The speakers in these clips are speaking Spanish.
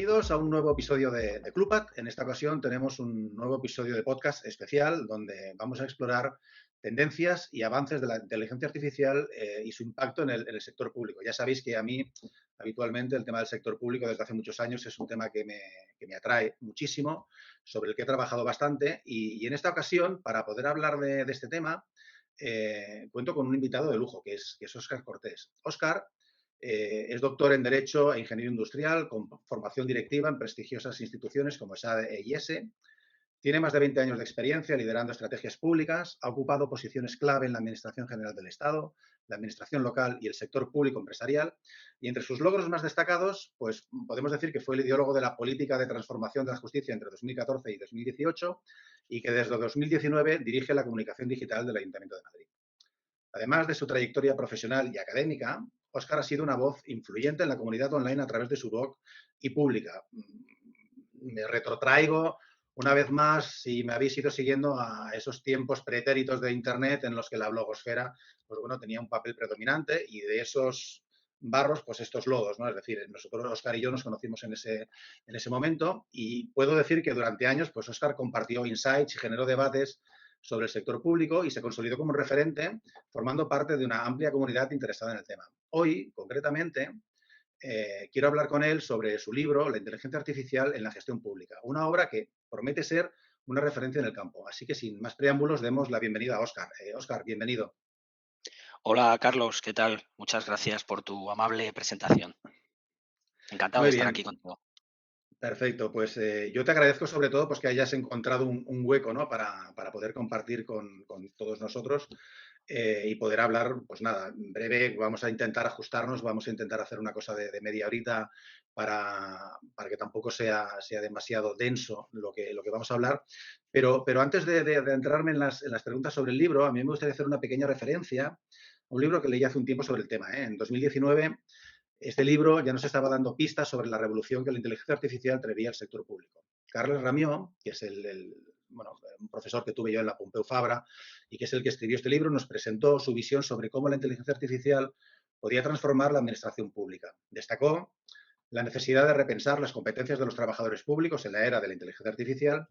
Bienvenidos a un nuevo episodio de Clubhat. En esta ocasión tenemos un nuevo episodio de podcast especial donde vamos a explorar tendencias y avances de la inteligencia artificial y su impacto en el sector público. Ya sabéis que a mí habitualmente el tema del sector público desde hace muchos años es un tema que me atrae muchísimo, sobre el que he trabajado bastante y en esta ocasión, para poder hablar de este tema, cuento con un invitado de lujo, que es Óscar Cortés. Óscar es doctor en Derecho e Ingeniero Industrial, con formación directiva en prestigiosas instituciones como SADE e IESE. Tiene más de 20 años de experiencia liderando estrategias públicas, ha ocupado posiciones clave en la Administración General del Estado, la Administración local y el sector público empresarial. Y entre sus logros más destacados, pues podemos decir que fue el ideólogo de la política de transformación de la justicia entre 2014 y 2018 y que desde 2019 dirige la comunicación digital del Ayuntamiento de Madrid. Además de su trayectoria profesional y académica, Óscar ha sido una voz influyente en la comunidad online a través de su blog y pública. Me retrotraigo una vez más, si me habéis ido siguiendo, a esos tiempos pretéritos de Internet en los que la blogosfera, pues bueno, tenía un papel predominante y de esos barros, pues estos lodos, ¿no? Es decir, nosotros, Óscar y yo, nos conocimos en ese momento y puedo decir que durante años, pues Óscar compartió insights y generó debates sobre el sector público y se consolidó como un referente, formando parte de una amplia comunidad interesada en el tema. Hoy, concretamente, quiero hablar con él sobre su libro, La inteligencia artificial en la gestión pública, una obra que promete ser una referencia en el campo. Así que, sin más preámbulos, demos la bienvenida a Óscar. Óscar, bienvenido. Hola Carlos, ¿qué tal? Muchas gracias por tu amable presentación. Encantado de Muy estar bien, aquí contigo. perfecto. Pues yo te agradezco sobre todo pues, que hayas encontrado un hueco, ¿no? para poder compartir con todos nosotros y poder hablar, pues nada, en breve vamos a intentar ajustarnos, vamos a intentar hacer una cosa de media horita para que tampoco sea demasiado denso lo que vamos a hablar. Pero antes de entrarme en las preguntas sobre el libro, a mí me gustaría hacer una pequeña referencia a un libro que leí hace un tiempo sobre el tema. En 2019, este libro ya nos estaba dando pistas sobre la revolución que la inteligencia artificial traería al sector público. Carles Ramió, que es bueno, un profesor que tuve yo en la Pompeu Fabra y que es el que escribió este libro, nos presentó su visión sobre cómo la inteligencia artificial podía transformar la administración pública. Destacó la necesidad de repensar las competencias de los trabajadores públicos en la era de la inteligencia artificial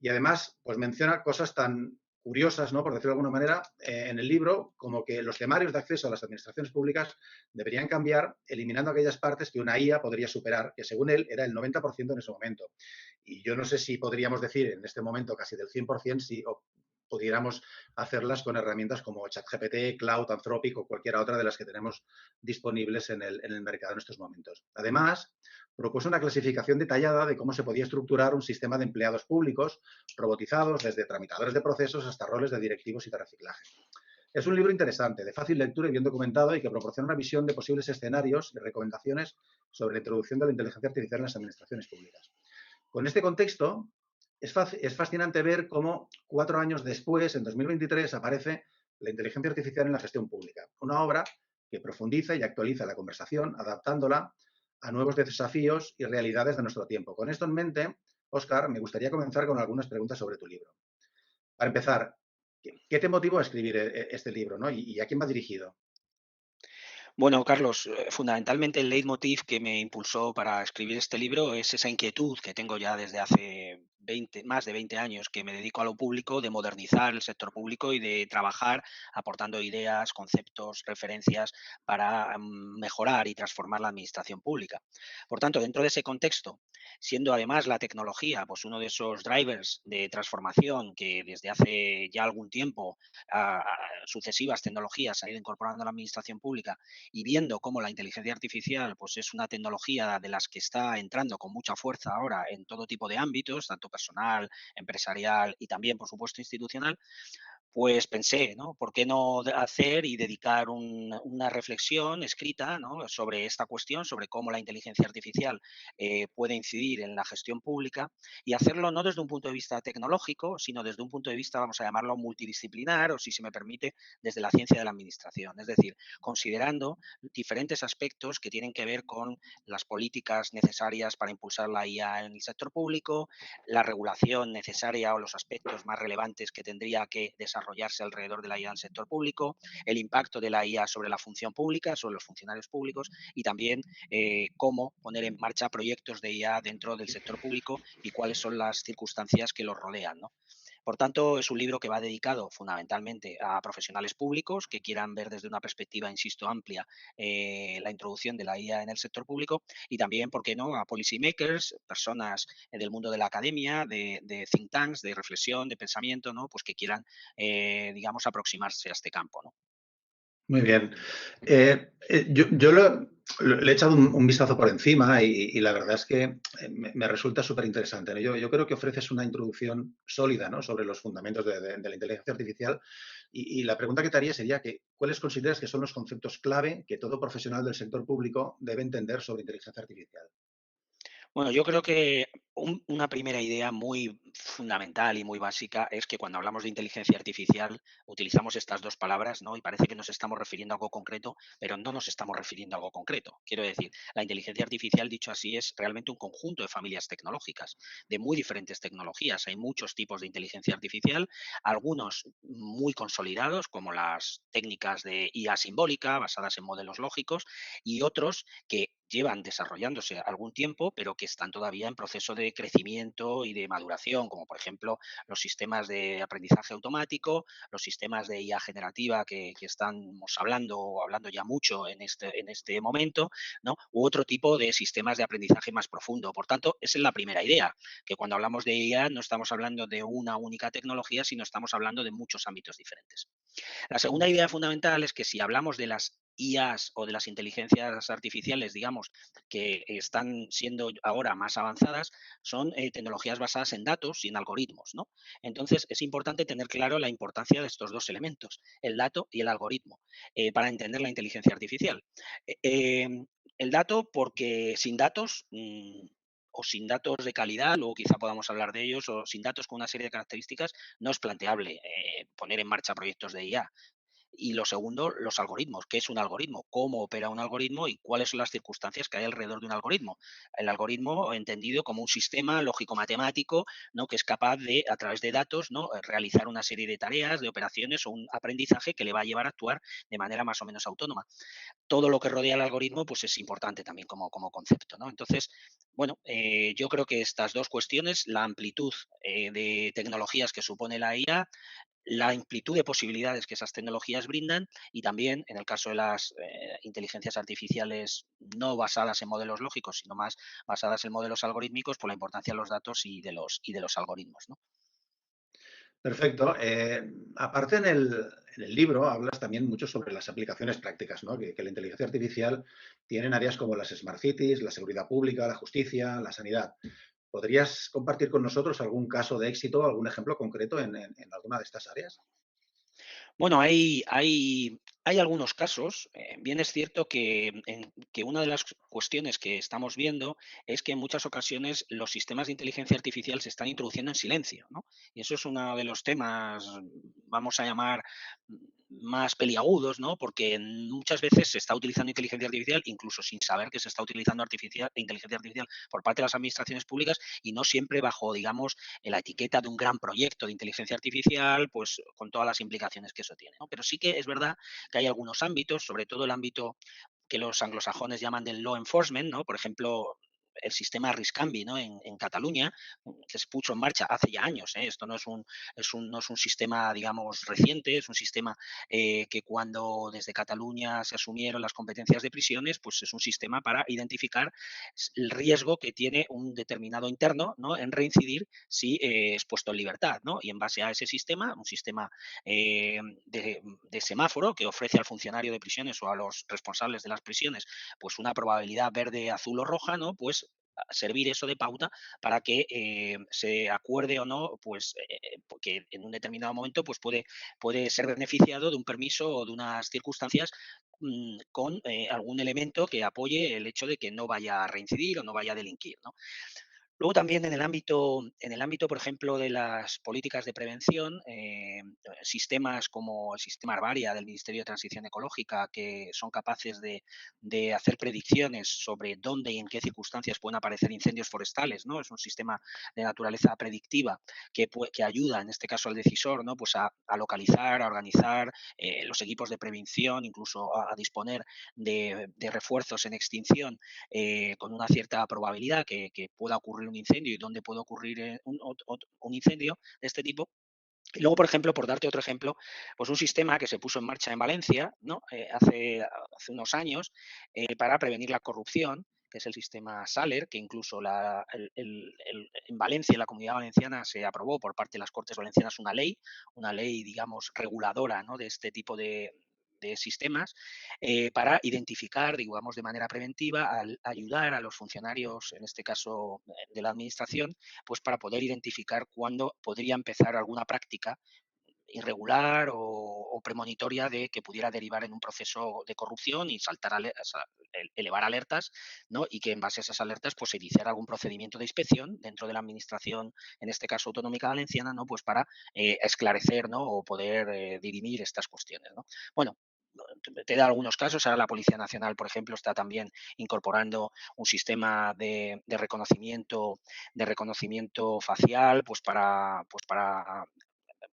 y además pues menciona cosas tan curiosas, ¿no? Por decirlo de alguna manera, en el libro, como que los temarios de acceso a las administraciones públicas deberían cambiar, eliminando aquellas partes que una IA podría superar, que según él era el 90% en ese momento. Y yo no sé si podríamos decir en este momento casi del 100% si pudiéramos hacerlas con herramientas como ChatGPT, Cloud, Anthropic o cualquiera otra de las que tenemos disponibles en el mercado en estos momentos. Además, propuso una clasificación detallada de cómo se podía estructurar un sistema de empleados públicos robotizados, desde tramitadores de procesos hasta roles de directivos y de reciclaje. Es un libro interesante, de fácil lectura y bien documentado y que proporciona una visión de posibles escenarios y recomendaciones sobre la introducción de la inteligencia artificial en las administraciones públicas. Con este contexto, es fascinante ver cómo 4 años después, en 2023, aparece La inteligencia artificial en la gestión pública, una obra que profundiza y actualiza la conversación, adaptándola a nuevos desafíos y realidades de nuestro tiempo. Con esto en mente, Óscar, me gustaría comenzar con algunas preguntas sobre tu libro. Para empezar, ¿qué te motivó a escribir este libro, ¿no? ¿Y a quién va dirigido? Bueno, Carlos, fundamentalmente el leitmotiv que me impulsó para escribir este libro es esa inquietud que tengo ya desde hace más de 20 años, que me dedico a lo público, de modernizar el sector público y de trabajar aportando ideas, conceptos, referencias para mejorar y transformar la administración pública. Por tanto, dentro de ese contexto, siendo además la tecnología pues uno de esos drivers de transformación que desde hace ya algún tiempo sucesivas tecnologías se han ido incorporando a la administración pública y viendo cómo la inteligencia artificial pues es una tecnología de las que está entrando con mucha fuerza ahora en todo tipo de ámbitos, tanto personal, empresarial y también, por supuesto, institucional, pues pensé, ¿no? ¿Por qué no hacer y dedicar una reflexión escrita, ¿no? Sobre esta cuestión, sobre cómo la inteligencia artificial puede incidir en la gestión pública y hacerlo no desde un punto de vista tecnológico, sino desde un punto de vista, vamos a llamarlo multidisciplinar o, si se me permite, desde la ciencia de la administración. Es decir, considerando diferentes aspectos que tienen que ver con las políticas necesarias para impulsar la IA en el sector público, la regulación necesaria o los aspectos más relevantes que tendría que desarrollar desarrollarse alrededor de la IA en el sector público, el impacto de la IA sobre la función pública, sobre los funcionarios públicos y también cómo poner en marcha proyectos de IA dentro del sector público y cuáles son las circunstancias que los rodean, ¿no? Por tanto, es un libro que va dedicado fundamentalmente a profesionales públicos que quieran ver desde una perspectiva, insisto, amplia la introducción de la IA en el sector público y también, ¿por qué no?, a policy makers, personas del mundo de la academia, de think tanks, de reflexión, de pensamiento, ¿no? Pues que quieran, digamos, aproximarse a este campo, ¿no? Muy bien. Yo le he echado un vistazo por encima y la verdad es que me resulta súper interesante, ¿no? Yo creo que ofreces una introducción sólida, ¿no?, sobre los fundamentos de la inteligencia artificial y la pregunta que te haría sería que, ¿cuáles consideras que son los conceptos clave que todo profesional del sector público debe entender sobre inteligencia artificial? Bueno, yo creo que una primera idea muy fundamental y muy básica es que cuando hablamos de inteligencia artificial utilizamos estas dos palabras, ¿no? Y parece que nos estamos refiriendo a algo concreto, pero no nos estamos refiriendo a algo concreto. Quiero decir, la inteligencia artificial, dicho así, es realmente un conjunto de familias tecnológicas, de muy diferentes tecnologías. Hay muchos tipos de inteligencia artificial, algunos muy consolidados, como las técnicas de IA simbólica, basadas en modelos lógicos, y otros que llevan desarrollándose algún tiempo, pero que están todavía en proceso de crecimiento y de maduración, como por ejemplo los sistemas de aprendizaje automático, los sistemas de IA generativa que estamos hablando ya mucho en este momento, ¿no? U otro tipo de sistemas de aprendizaje más profundo. Por tanto, esa es la primera idea, que cuando hablamos de IA no estamos hablando de una única tecnología, sino estamos hablando de muchos ámbitos diferentes. La segunda idea fundamental es que si hablamos de las IAs o de las inteligencias artificiales, digamos, que están siendo ahora más avanzadas, son tecnologías basadas en datos y en algoritmos, ¿no? Entonces, es importante tener claro la importancia de estos dos elementos, el dato y el algoritmo, para entender la inteligencia artificial. Eh, eh, el dato, porque sin datos, o sin datos de calidad, luego quizá podamos hablar de ellos, o sin datos con una serie de características, no es planteable poner en marcha proyectos de IA. Y lo segundo, los algoritmos. ¿Qué es un algoritmo? ¿Cómo opera un algoritmo? ¿Y cuáles son las circunstancias que hay alrededor de un algoritmo? El algoritmo entendido como un sistema lógico-matemático, ¿no?, que es capaz de, a través de datos, ¿no?, realizar una serie de tareas, de operaciones o un aprendizaje que le va a llevar a actuar de manera más o menos autónoma. Todo lo que rodea al algoritmo pues es importante también como concepto, ¿no? Entonces, bueno, yo creo que estas dos cuestiones, la amplitud de tecnologías que supone la IA, la amplitud de posibilidades que esas tecnologías brindan y también, en el caso de las inteligencias artificiales no basadas en modelos lógicos, sino más basadas en modelos algorítmicos, por la importancia de los datos y de los algoritmos, ¿no? Perfecto. Aparte en el libro hablas también mucho sobre las aplicaciones prácticas, ¿no? Que la inteligencia artificial tiene en áreas como las smart cities, la seguridad pública, la justicia, la sanidad. ¿Podrías compartir con nosotros algún caso de éxito, algún ejemplo concreto en alguna de estas áreas? Bueno, hay algunos casos. Bien es cierto que una de las cuestiones que estamos viendo es que en muchas ocasiones los sistemas de inteligencia artificial se están introduciendo en silencio, ¿no? Y eso es uno de los temas, vamos a llamar, más peliagudos, ¿no? Porque muchas veces se está utilizando inteligencia artificial, incluso sin saber que se está utilizando inteligencia artificial por parte de las administraciones públicas y no siempre bajo, digamos, en la etiqueta de un gran proyecto de inteligencia artificial, pues con todas las implicaciones que eso tiene, ¿no? Pero sí que es verdad que hay algunos ámbitos, sobre todo el ámbito que los anglosajones llaman del law enforcement, ¿no? Por ejemplo, el sistema Riscambi, ¿no?, en Cataluña, que se puso en marcha hace ya años. Esto no es un sistema, digamos, reciente, es un sistema que cuando desde Cataluña se asumieron las competencias de prisiones, pues es un sistema para identificar el riesgo que tiene un determinado interno, ¿no?, en reincidir si es puesto en libertad, ¿no? Y en base a ese sistema, un sistema de semáforo que ofrece al funcionario de prisiones o a los responsables de las prisiones pues una probabilidad verde, azul o roja, ¿no? Pues servir eso de pauta para que se acuerde o no, pues porque en un determinado momento pues puede ser beneficiado de un permiso o de unas circunstancias con algún elemento que apoye el hecho de que no vaya a reincidir o no vaya a delinquir, ¿no? Luego también en el ámbito, por ejemplo, de las políticas de prevención, sistemas como el sistema Arbaria del Ministerio de Transición Ecológica, que son capaces de hacer predicciones sobre dónde y en qué circunstancias pueden aparecer incendios forestales, ¿no? Es un sistema de naturaleza predictiva que ayuda, en este caso al decisor, ¿no? Pues a localizar, a organizar los equipos de prevención, incluso a disponer de refuerzos en extinción con una cierta probabilidad que pueda ocurrir un incendio y dónde puede ocurrir un incendio de este tipo. Y luego, por ejemplo, por darte otro ejemplo, pues un sistema que se puso en marcha en Valencia, ¿no? Hace unos años, para prevenir la corrupción, que es el sistema Saler, que incluso en Valencia, en la Comunidad Valenciana, se aprobó por parte de las Cortes Valencianas una ley, digamos, reguladora, ¿no? De este tipo de sistemas para identificar, digamos, de manera preventiva, ayudar a los funcionarios, en este caso de la administración, pues para poder identificar cuándo podría empezar alguna práctica irregular o premonitoria de que pudiera derivar en un proceso de corrupción y elevar alertas, ¿no? Y que en base a esas alertas pues se iniciara algún procedimiento de inspección dentro de la administración, en este caso autonómica valenciana, ¿no? Pues para esclarecer, ¿no? O poder dirimir estas cuestiones, ¿no? Bueno, te da algunos casos. Ahora la Policía Nacional, por ejemplo, está también incorporando un sistema de reconocimiento facial, pues para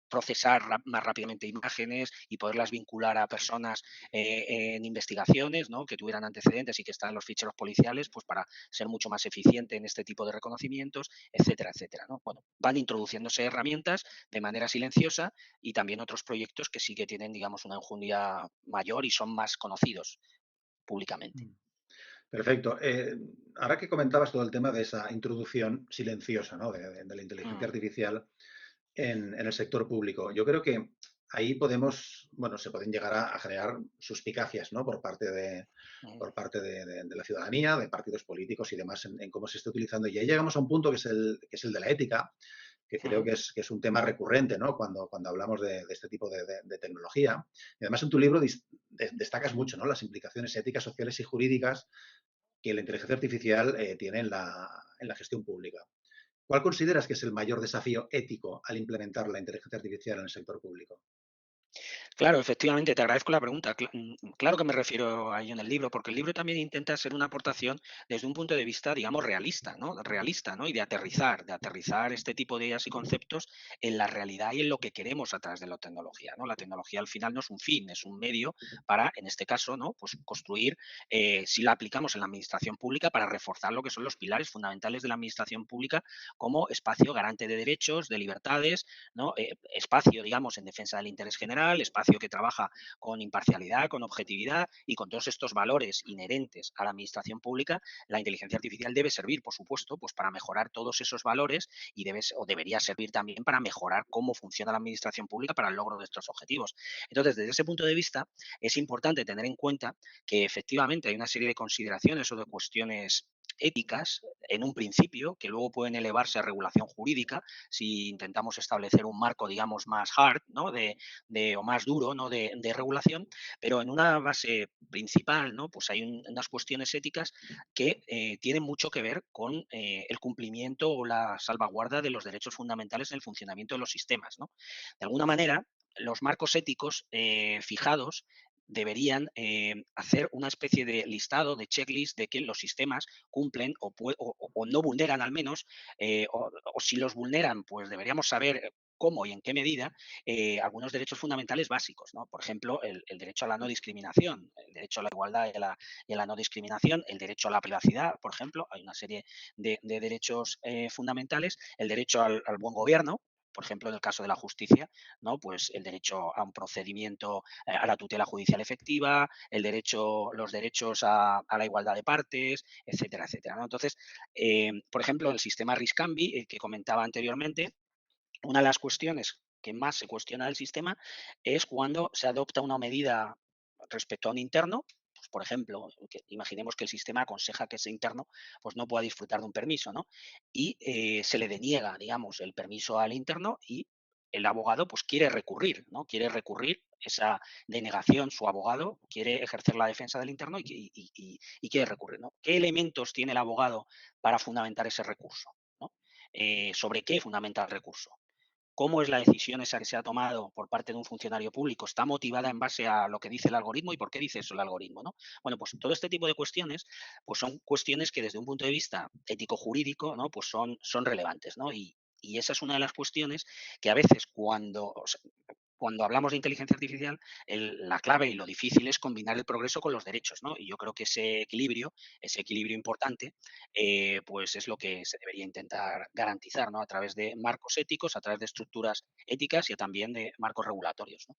procesar más rápidamente imágenes y poderlas vincular a personas en investigaciones, ¿no? Que tuvieran antecedentes y que están en los ficheros policiales, pues para ser mucho más eficiente en este tipo de reconocimientos, etcétera, etcétera, ¿no? Bueno, van introduciéndose herramientas de manera silenciosa y también otros proyectos que sí que tienen, digamos, una enjundia mayor y son más conocidos públicamente. Mm. Perfecto. Ahora que comentabas todo el tema de esa introducción silenciosa, ¿no? De la inteligencia Mm, artificial en el sector público, yo creo que ahí podemos, bueno, se pueden llegar a generar suspicacias, ¿no? mm, Por parte de la ciudadanía, de partidos políticos y demás en cómo se está utilizando. Y ahí llegamos a un punto que es el de la ética, que creo mm. que es un tema recurrente, ¿no? Cuando hablamos de este tipo de tecnología. Y además en tu libro destacas mucho, ¿no? Las implicaciones éticas, sociales y jurídicas que la inteligencia artificial tiene en la gestión pública. ¿Cuál consideras que es el mayor desafío ético al implementar la inteligencia artificial en el sector público? Claro, efectivamente, te agradezco la pregunta. Claro que me refiero a ello en el libro, porque el libro también intenta ser una aportación desde un punto de vista, digamos, realista, ¿no? Realista, ¿no? Y de aterrizar este tipo de ideas y conceptos en la realidad y en lo que queremos a través de la tecnología, ¿no? La tecnología al final no es un fin, es un medio para, en este caso, ¿no? Pues construir, si la aplicamos en la administración pública, para reforzar lo que son los pilares fundamentales de la administración pública como espacio garante de derechos, de libertades, ¿no? Espacio, digamos, en defensa del interés general, espacio que trabaja con imparcialidad, con objetividad y con todos estos valores inherentes a la administración pública. La inteligencia artificial debe servir, por supuesto, pues para mejorar todos esos valores y o debería servir también para mejorar cómo funciona la administración pública para el logro de estos objetivos. Entonces, desde ese punto de vista, es importante tener en cuenta que efectivamente hay una serie de consideraciones o de cuestiones éticas en un principio que luego pueden elevarse a regulación jurídica si intentamos establecer un marco, digamos, más hard, ¿no? O más duro, ¿no? De regulación, pero en una base principal, ¿no? Pues hay unas cuestiones éticas que tienen mucho que ver con el cumplimiento o la salvaguarda de los derechos fundamentales en el funcionamiento de los sistemas, ¿no? De alguna manera, los marcos éticos fijados deberían hacer una especie de listado, de checklist de que los sistemas cumplen o no vulneran al menos o si los vulneran, pues deberíamos saber cómo y en qué medida algunos derechos fundamentales básicos, ¿no? Por ejemplo, el derecho a la no discriminación, el derecho a la igualdad y a la no discriminación, el derecho a la privacidad, por ejemplo, hay una serie de derechos fundamentales, el derecho al buen gobierno, por ejemplo, en el caso de la justicia, ¿no? Pues el derecho a un procedimiento, a la tutela judicial efectiva, los derechos a la igualdad de partes, etcétera, etcétera, ¿no? Entonces, por ejemplo, el sistema Riscambi, que comentaba anteriormente, una de las cuestiones que más se cuestiona del sistema es cuando se adopta una medida respecto a un interno, pues, por ejemplo, que imaginemos que el sistema aconseja que ese interno pues, no pueda disfrutar de un permiso, ¿no? Y se le deniega, digamos, el permiso al interno y el abogado pues quiere recurrir, ¿no? Quiere recurrir esa denegación, su abogado quiere ejercer la defensa del interno y quiere recurrir, ¿no? ¿Qué elementos tiene el abogado para fundamentar ese recurso? ¿No? sobre qué fundamenta el recurso. ¿Cómo es la decisión esa que se ha tomado por parte de un funcionario público? ¿Está motivada en base a lo que dice el algoritmo y por qué dice eso el algoritmo, ¿no? Bueno, pues todo este tipo de cuestiones, pues son cuestiones que desde un punto de vista ético-jurídico, ¿no? Pues son relevantes, ¿no? Y esa es una de las cuestiones que a veces cuando hablamos de inteligencia artificial, la clave y lo difícil es combinar el progreso con los derechos, ¿no? Y yo creo que ese equilibrio importante, pues es lo que se debería intentar garantizar, ¿no? A través de marcos éticos, a través de estructuras éticas y también de marcos regulatorios, ¿no?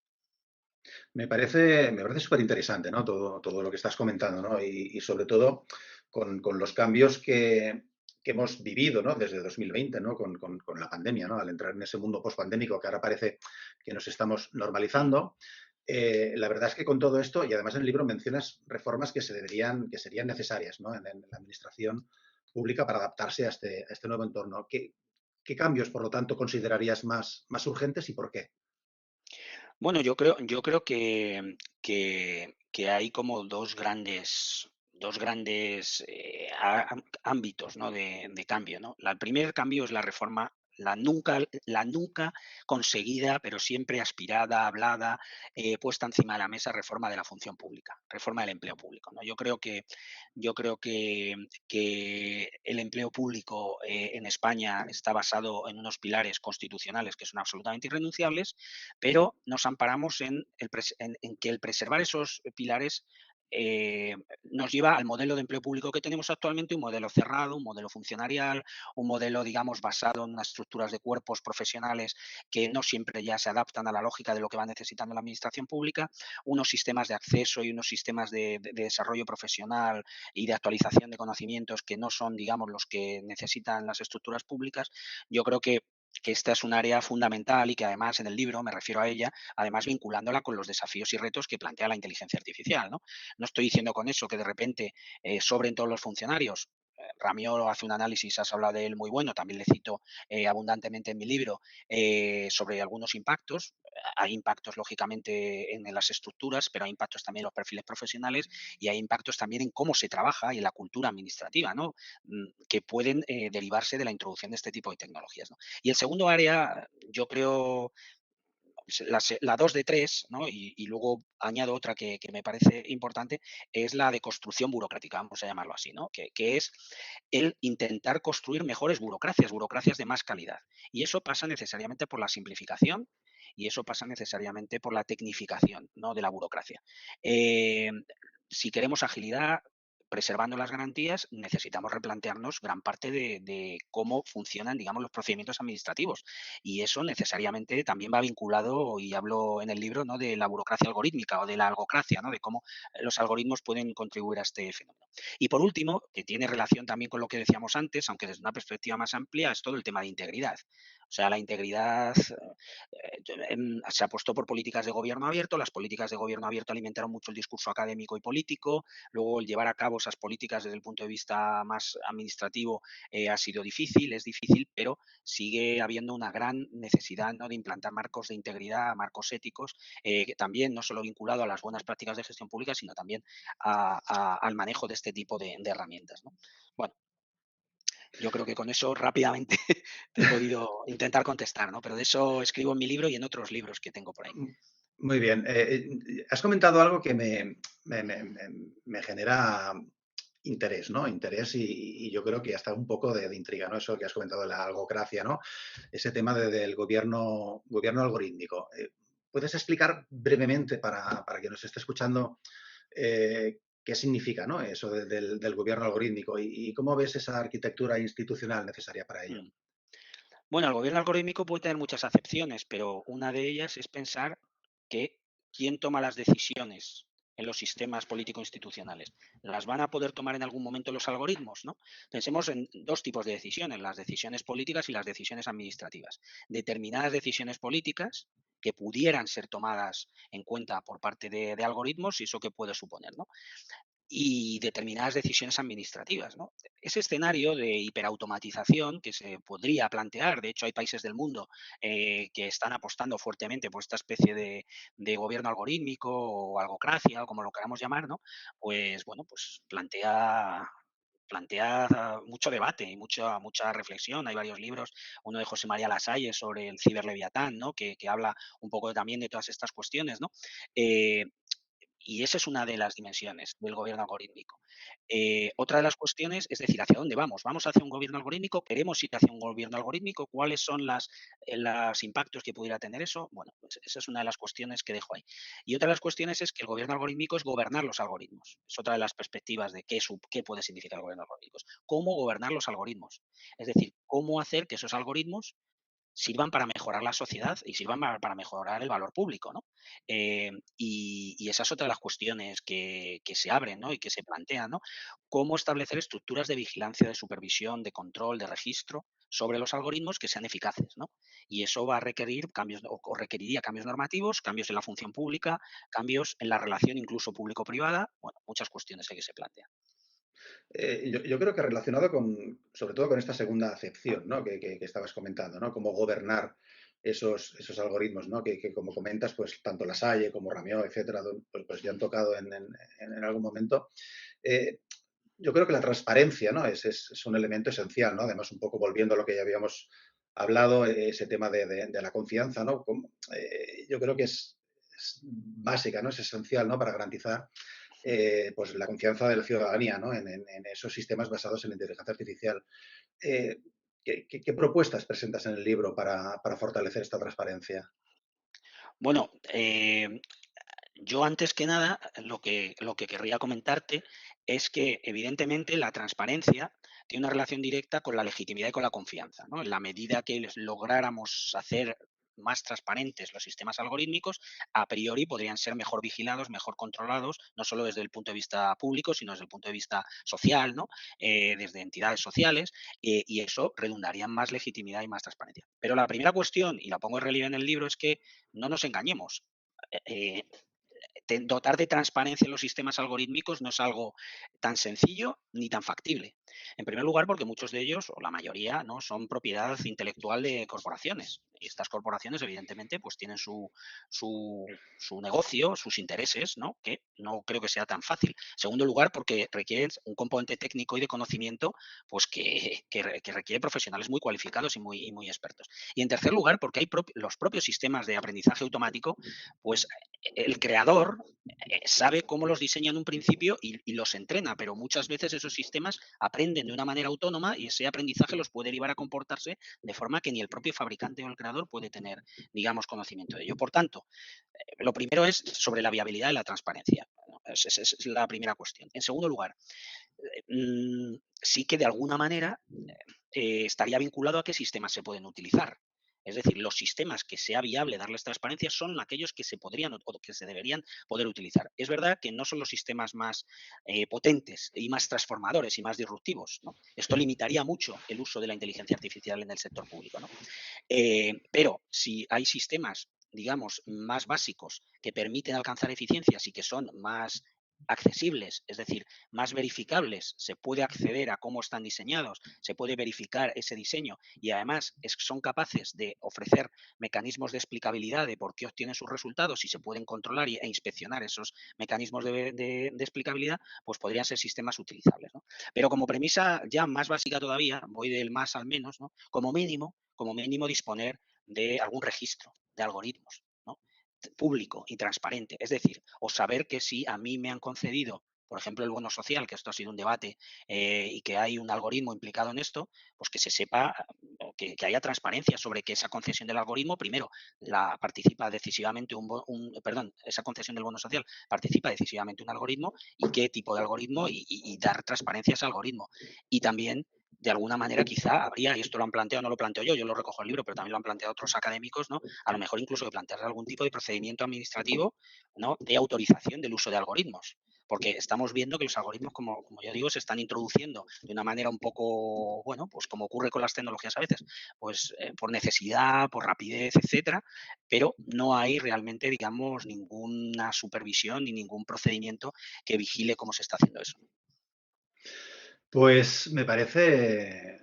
Me parece súper interesante, ¿no? Todo lo que estás comentando, ¿no? Y sobre todo con los cambios que hemos vivido, ¿no? Desde 2020, ¿no? Con la pandemia, ¿no? Al entrar en ese mundo pospandémico que ahora parece que nos estamos Mm. normalizando. La verdad es que con todo esto, y además en el libro mencionas reformas que serían necesarias, ¿no? En la administración pública para adaptarse a este nuevo entorno. ¿Qué cambios, por lo tanto, considerarías más urgentes y por qué? Bueno, yo creo que hay como dos grandes ámbitos, ¿no? de cambio, ¿no? El primer cambio es la reforma, la nunca conseguida, pero siempre aspirada, hablada, puesta encima de la mesa, reforma de la función pública, reforma del empleo público, ¿no? Yo creo que el empleo público en España está basado en unos pilares constitucionales que son absolutamente irrenunciables, pero nos amparamos en que el preservar esos pilares nos lleva al modelo de empleo público que tenemos actualmente, un modelo cerrado, un modelo funcionarial, un modelo, digamos, basado en unas estructuras de cuerpos profesionales que no siempre ya se adaptan a la lógica de lo que va necesitando la administración pública, unos sistemas de acceso y unos sistemas de desarrollo profesional y de actualización de conocimientos que no son, digamos, los que necesitan las estructuras públicas. Yo creo que esta es un área fundamental y que además en el libro me refiero a ella, además vinculándola con los desafíos y retos que plantea la inteligencia artificial, ¿no? No estoy diciendo con eso que de repente sobren todos los funcionarios. Ramió hace un análisis, has hablado de él muy bueno, también le cito abundantemente en mi libro sobre algunos impactos. Hay impactos, lógicamente, en las estructuras, pero hay impactos también en los perfiles profesionales y hay impactos también en cómo se trabaja y en la cultura administrativa, ¿no? Que pueden derivarse de la introducción de este tipo de tecnologías, ¿no? Y el segundo área, yo creo, la 2 de 3, ¿no? Y luego añado otra que me parece importante, es la de construcción burocrática, vamos a llamarlo así, ¿no? Que es el intentar construir mejores burocracias de más calidad. Y eso pasa necesariamente por la simplificación y eso pasa necesariamente por la tecnificación, ¿no? De la burocracia. Eh, si queremos agilidad, preservando las garantías, necesitamos replantearnos gran parte de cómo funcionan, digamos, los procedimientos administrativos. Y eso necesariamente también va vinculado, y hablo en el libro, ¿no? De la burocracia algorítmica o de la algocracia, ¿no? De cómo los algoritmos pueden contribuir a este fenómeno. Y por último, que tiene relación también con lo que decíamos antes, aunque desde una perspectiva más amplia, es todo el tema de integridad. O sea, la integridad, se apostó por políticas de gobierno abierto, las políticas de gobierno abierto alimentaron mucho el discurso académico y político, luego el llevar a cabo esas políticas desde el punto de vista más administrativo ha sido difícil, es difícil, pero sigue habiendo una gran necesidad, ¿no? De implantar marcos de integridad, marcos éticos, que también no solo vinculado a las buenas prácticas de gestión pública, sino también al manejo de este tipo de herramientas, ¿no? Bueno, yo creo que con eso rápidamente te he podido intentar contestar, ¿no? Pero de eso escribo en mi libro y en otros libros que tengo por ahí. Muy bien. Has comentado algo que me genera interés, ¿no? Interés y yo creo que hasta un poco de intriga, ¿no? Eso que has comentado de la algocracia, ¿no? Ese tema del gobierno algorítmico. ¿Puedes explicar brevemente para quien nos esté escuchando qué significa, ¿no? Eso del gobierno algorítmico y cómo ves esa arquitectura institucional necesaria para ello? Mm. Bueno, el gobierno algorítmico puede tener muchas acepciones, pero una de ellas es pensar que quién toma las decisiones en los sistemas político-institucionales. ¿Las van a poder tomar en algún momento los algoritmos? ¿No? Pensemos en dos tipos de decisiones, las decisiones políticas y las decisiones administrativas. Determinadas decisiones políticas que pudieran ser tomadas en cuenta por parte de algoritmos y eso que puede suponer, ¿no? Y determinadas decisiones administrativas, ¿no? Ese escenario de hiperautomatización que se podría plantear, de hecho hay países del mundo que están apostando fuertemente por esta especie de gobierno algorítmico o algocracia o como lo queramos llamar, ¿no? Pues bueno, pues plantea mucho debate y mucha reflexión. Hay varios libros, uno de José María Lasalle sobre el ciberleviatán, ¿no? Que habla un poco también de todas estas cuestiones, ¿no? Eh, y esa es una de las dimensiones del gobierno algorítmico. Otra de las cuestiones es decir, ¿hacia dónde vamos? ¿Vamos hacia un gobierno algorítmico? ¿Queremos ir hacia un gobierno algorítmico? ¿Cuáles son los impactos que pudiera tener eso? Bueno, pues esa es una de las cuestiones que dejo ahí. Y otra de las cuestiones es que el gobierno algorítmico es gobernar los algoritmos. Es otra de las perspectivas de qué puede significar el gobierno algorítmico. ¿Cómo gobernar los algoritmos? Es decir, cómo hacer que esos algoritmos sirvan para mejorar la sociedad y sirvan para mejorar el valor público, ¿no? Y esa es otra de las cuestiones que se abren, ¿no? Y que se plantean, ¿no? Cómo establecer estructuras de vigilancia, de supervisión, de control, de registro sobre los algoritmos que sean eficaces, ¿no? Y eso va a requerir cambios o requeriría cambios normativos, cambios en la función pública, cambios en la relación incluso público-privada, bueno, muchas cuestiones que se plantean. Yo creo que relacionado sobre todo con esta segunda acepción, ¿no? Que estabas comentando, ¿no? Cómo gobernar esos algoritmos, ¿no? Que como comentas, pues tanto Lasalle como Ramió, etcétera, pues ya han tocado en algún momento. Eh, yo creo que la transparencia, ¿no? Es un elemento esencial, ¿no? Además, un poco volviendo a lo que ya habíamos hablado, ese tema de la confianza, ¿no? Yo creo que es básica, ¿no? Es esencial, ¿no? Para garantizar pues la confianza de la ciudadanía, ¿no? En esos sistemas basados en la inteligencia artificial. Eh, ¿qué propuestas presentas en el libro para fortalecer esta transparencia? Bueno, yo antes que nada, lo que querría comentarte es que evidentemente la transparencia tiene una relación directa con la legitimidad y con la confianza, ¿no? En la medida que lográramos hacer más transparentes los sistemas algorítmicos, a priori podrían ser mejor vigilados, mejor controlados, no solo desde el punto de vista público, sino desde el punto de vista social, ¿no? Desde entidades sociales, y eso redundaría en más legitimidad y más transparencia. Pero la primera cuestión, y la pongo en relieve en el libro, es que no nos engañemos. Eh, Dotar de transparencia en los sistemas algorítmicos no es algo tan sencillo ni tan factible. En primer lugar, porque muchos de ellos, o la mayoría, ¿no? Son propiedad intelectual de corporaciones. Y estas corporaciones, evidentemente, pues tienen su negocio, sus intereses, ¿no? Que no creo que sea tan fácil. En segundo lugar, porque requieren un componente técnico y de conocimiento pues que requiere profesionales muy cualificados y muy expertos. Y en tercer lugar, porque hay los propios sistemas de aprendizaje automático, pues el creador sabe cómo los diseña en un principio y los entrena, pero muchas veces esos sistemas aprenden de una manera autónoma y ese aprendizaje los puede llevar a comportarse de forma que ni el propio fabricante o el creador puede tener, digamos, conocimiento de ello. Por tanto, lo primero es sobre la viabilidad y la transparencia. Es la primera cuestión. En segundo lugar, sí que de alguna manera estaría vinculado a qué sistemas se pueden utilizar. Es decir, los sistemas que sea viable darles transparencia son aquellos que se podrían o que se deberían poder utilizar. Es verdad que no son los sistemas más potentes y más transformadores y más disruptivos, ¿no? Esto limitaría mucho el uso de la inteligencia artificial en el sector público, ¿no? Pero si hay sistemas, digamos, más básicos que permiten alcanzar eficiencias y que son más accesibles, es decir, más verificables, se puede acceder a cómo están diseñados, se puede verificar ese diseño y además son capaces de ofrecer mecanismos de explicabilidad de por qué obtienen sus resultados y se pueden controlar e inspeccionar esos mecanismos de explicabilidad, pues podrían ser sistemas utilizables, ¿no? Pero como premisa ya más básica todavía, voy del más al menos, ¿no? Como mínimo disponer de algún registro de algoritmos, ¿no? Público y transparente. Es decir, o saber que si a mí me han concedido, por ejemplo, el bono social, que esto ha sido un debate, y que hay un algoritmo implicado en esto, pues que se sepa, que haya transparencia sobre que esa concesión del algoritmo, primero, la participa decisivamente perdón, esa concesión del bono social participa decisivamente un algoritmo y qué tipo de algoritmo y dar transparencia a ese algoritmo. Y también de alguna manera quizá habría, y esto lo han planteado, no lo planteo yo lo recojo en el libro, pero también lo han planteado otros académicos, ¿no? A lo mejor incluso de plantear algún tipo de procedimiento administrativo, ¿no? De autorización del uso de algoritmos. Porque estamos viendo que los algoritmos, como yo digo, se están introduciendo de una manera un poco, bueno, pues como ocurre con las tecnologías a veces, pues por necesidad, por rapidez, etcétera, pero no hay realmente, digamos, ninguna supervisión ni ningún procedimiento que vigile cómo se está haciendo eso. Pues me parece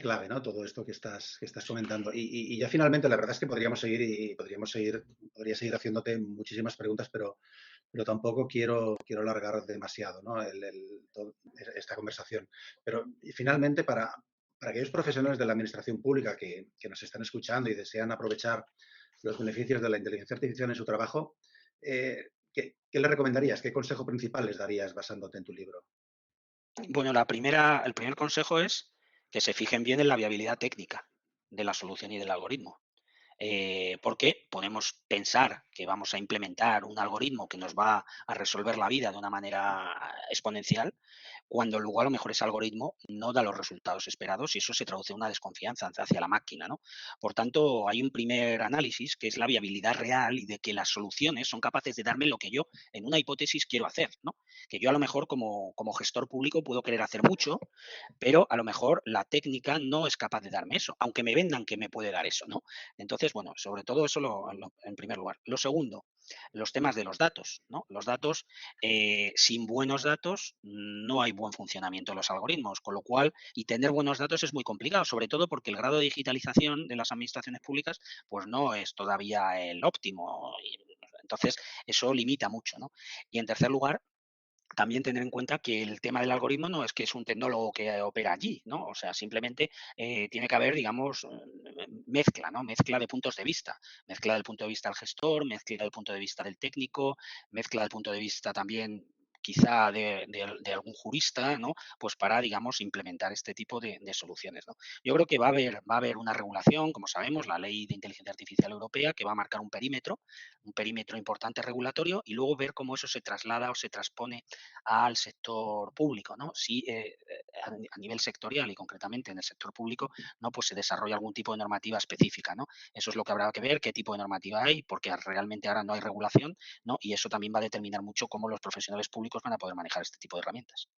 clave, ¿no? Todo esto que estás comentando. Y ya finalmente, la verdad es que podría seguir haciéndote muchísimas preguntas, pero pero tampoco quiero alargar demasiado, ¿no? Esta conversación. Pero y finalmente, para aquellos profesionales de la administración pública que nos están escuchando y desean aprovechar los beneficios de la inteligencia artificial en su trabajo, ¿qué le recomendarías? ¿Qué consejo principal les darías basándote en tu libro? Bueno, el primer consejo es que se fijen bien en la viabilidad técnica de la solución y del algoritmo. Porque podemos pensar que vamos a implementar un algoritmo que nos va a resolver la vida de una manera exponencial, cuando luego a lo mejor ese algoritmo no da los resultados esperados y eso se traduce en una desconfianza hacia la máquina, ¿no? Por tanto, hay un primer análisis que es la viabilidad real y de que las soluciones son capaces de darme lo que yo en una hipótesis quiero hacer, ¿no? Que yo a lo mejor como gestor público puedo querer hacer mucho, pero a lo mejor la técnica no es capaz de darme eso, aunque me vendan que me puede dar eso, ¿no? Entonces, bueno, sobre todo eso en primer lugar. Lo segundo, los temas de los datos, ¿no? Los datos, sin buenos datos no hay buen funcionamiento de los algoritmos, con lo cual, y tener buenos datos es muy complicado, sobre todo porque el grado de digitalización de las administraciones públicas pues no es todavía el óptimo. Entonces, eso limita mucho, ¿no? Y en tercer lugar, también tener en cuenta que el tema del algoritmo no es que es un tecnólogo que opera allí, ¿no? O sea, simplemente tiene que haber, digamos, mezcla, ¿no? Mezcla de puntos de vista. Mezcla del punto de vista del gestor, mezcla del punto de vista del técnico, mezcla del punto de vista también quizá de algún jurista, ¿no? Pues para, digamos, implementar este tipo de soluciones, ¿no? Yo creo que va a haber una regulación, como sabemos, la Ley de Inteligencia Artificial Europea, que va a marcar un perímetro importante regulatorio, y luego ver cómo eso se traslada o se transpone al sector público, ¿no? Si a nivel sectorial y concretamente en el sector público, ¿no? Pues se desarrolla algún tipo de normativa específica, ¿no? Eso es lo que habrá que ver, qué tipo de normativa hay, porque realmente ahora no hay regulación, ¿no? Y eso también va a determinar mucho cómo los profesionales públicos van a poder manejar este tipo de herramientas.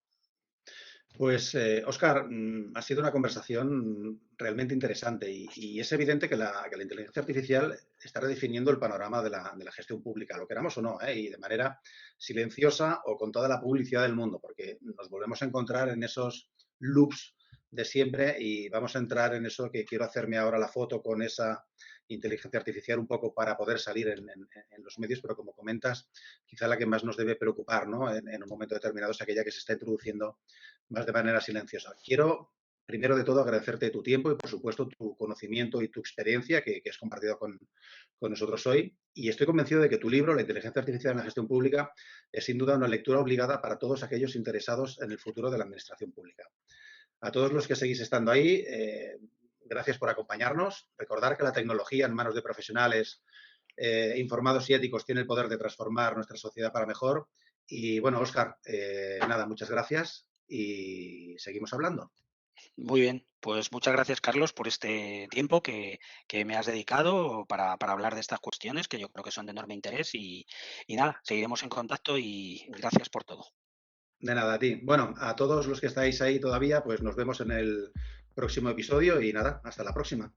Pues, Óscar, ha sido una conversación realmente interesante y es evidente que la inteligencia artificial está redefiniendo el panorama de la gestión pública, lo queramos o no, y de manera silenciosa o con toda la publicidad del mundo, porque nos volvemos a encontrar en esos loops de siempre y vamos a entrar en eso que quiero hacerme ahora la foto con esa inteligencia artificial un poco para poder salir en los medios, pero como comentas, quizá la que más nos debe preocupar, ¿no? En un momento determinado es aquella que se está introduciendo más de manera silenciosa. Quiero, primero de todo, agradecerte tu tiempo y, por supuesto, tu conocimiento y tu experiencia que has compartido con nosotros hoy. Y estoy convencido de que tu libro, La inteligencia artificial en la gestión pública, es sin duda una lectura obligada para todos aquellos interesados en el futuro de la administración pública. A todos los que seguís estando ahí, gracias por acompañarnos. Recordar que la tecnología en manos de profesionales informados y éticos tiene el poder de transformar nuestra sociedad para mejor. Y bueno, Óscar, nada, muchas gracias y seguimos hablando. Muy bien, pues muchas gracias, Carlos, por este tiempo que me has dedicado para hablar de estas cuestiones que yo creo que son de enorme interés y nada, seguiremos en contacto y gracias por todo. De nada, a ti. Bueno, a todos los que estáis ahí todavía, pues nos vemos en el próximo episodio y nada, hasta la próxima.